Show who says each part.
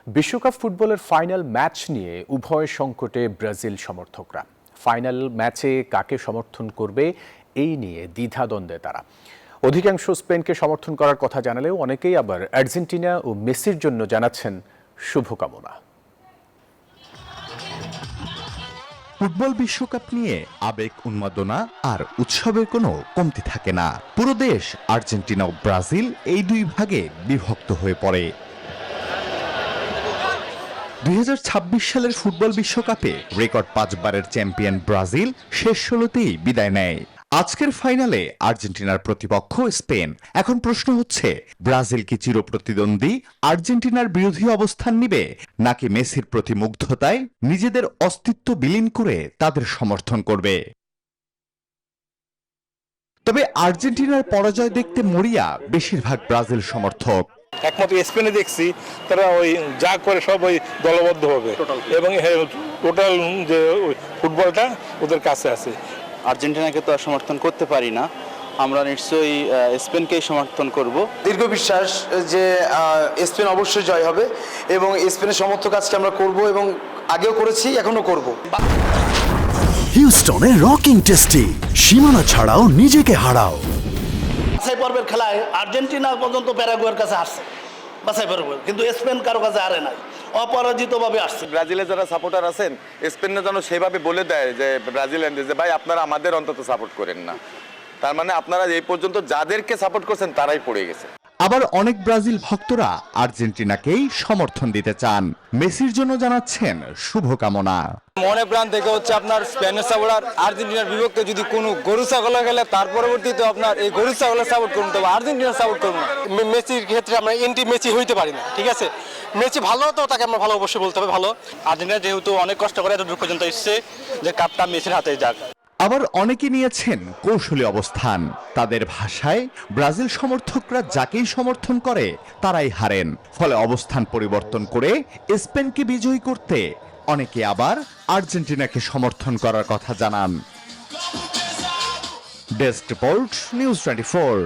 Speaker 1: বিশ্বকাপ ফুটবলের final match নিয়ে উভয় সংকটে ব্রাজিল সমর্থকরা। ফাইনাল ম্যাচে কাকে সমর্থন করবে এই নিয়ে দ্বিধাদ্বন্দ্বে তারা। অধিকাংশ স্পেনকে সমর্থন করার কথা জানালেও অনেকেই আবার আর্জেন্টিনা ও মেসির জন্য জানাচ্ছেন শুভকামনা।
Speaker 2: ফুটবল বিশ্বকাপ নিয়ে আবেগ, উন্মাদনা আর উৎসবের কোনো কমতি থাকে না। পুরো দেশ আর্জেন্টিনা ও ব্রাজিল এই দুই ভাগে বিভক্ত হয়ে পড়ে। 2026 সালের ফুটবল বিশ্বকাপে রেকর্ড 5 বারের চ্যাম্পিয়ন ব্রাজিল শেষ 16তেই বিদায় নেয়। আজকের ফাইনালে আর্জেন্টিনার প্রতিপক্ষ স্পেন। এখন প্রশ্ন হচ্ছে, ব্রাজিল কি চিরপ্রতিদ্বন্দ্বী আর্জেন্টিনার বিরোধী অবস্থান নিবে, নাকি মেসির প্রতি মুগ্ধতায় নিজেদের অস্তিত্ব বিলীন করে তাদের সমর্থন করবে? তবে আর্জেন্টিনার পরাজয় দেখতে মরিয়া বেশিরভাগ ব্রাজিল সমর্থক।
Speaker 3: একমাত্র স্পেনে দেখছি তারা ওই যা করে সব ওই দলবদ্ধ হবে এবং টোটাল যে ফুটবলটা ওদের কাছে আছে।
Speaker 4: আর্জেন্টিনাকে তো আর সমর্থন করতে পারি না, আমরা নিশ্চয়ই স্পেনকেই সমর্থন করব।
Speaker 5: দীর্ঘ বিশ্বাস যে স্পেন অবশ্যই জয় হবে এবং স্পেনের সমর্থক আজকে আমরা করব এবং আগেও করেছি, এখনো করব।
Speaker 6: হিউস্টনে রকিং টেস্টি, সীমানা ছাড়াও নিজেকে হারাও।
Speaker 7: বাছাই পর্বের খেলায় আর্জেন্টিনা পর্যন্ত প্যারাগুয়ের কাছে আসছে বাছাই পর্বে, কিন্তু স্পেন কারো কাছে হারে নাই, অপরাজিতভাবে আসছে।
Speaker 8: ব্রাজিলের যারা সাপোর্টার আছেন, স্পেনে যেন সেভাবে বলে দেয় যে ব্রাজিলিয়ানদের যে ভাই আপনারা আমাদের অন্তত সাপোর্ট করেন না। তার মানে আপনারা এই পর্যন্ত যাদেরকে সাপোর্ট করছেন তারাই পড়ে গেছে।
Speaker 2: আবার অনেক ব্রাজিল ভক্তরা আর্জেন্টিনাকেই সমর্থন দিতে চান। মেসির জন্য জানাচ্ছেন শুভকামনা।
Speaker 9: মনে প্রাণ থেকে হচ্ছে আপনার স্পেনের সাপোর্টার আর্জেন্টিনার বিপক্ষে যদি কোনো গরু ছাগল খেলে তার পরবর্তীতে আপনার এই গরু ছাগলের সাপোর্ট করুন, তবে আর্জেন্টিনার সাপোর্ট করুন না।
Speaker 10: মেসির ক্ষেত্রে আমরা এন্টি মেসি হইতে পারি না, ঠিক আছে? মেসি ভালো তো তাকে আমরা ভালো অবশ্যই বলতে হবে ভালো।
Speaker 9: আর্জেন্টিনা যেহেতু অনেক কষ্ট করে এত দূর পর্যন্ত এসছে, যে কাপটা মেসির হাতে যাক।
Speaker 2: আবার অনেকে নিয়েছেন কৌশলী অবস্থান। তাদের ভাষায় ব্রাজিল সমর্থকরা যাকেই সমর্থন করে তারাই হারেন। ফলে অবস্থান পরিবর্তন করে স্পেনকে বিজয়ী করতে অনেকে আবার আর্জেন্টিনাকে সমর্থন করার কথা জানান। Desk report, news 24।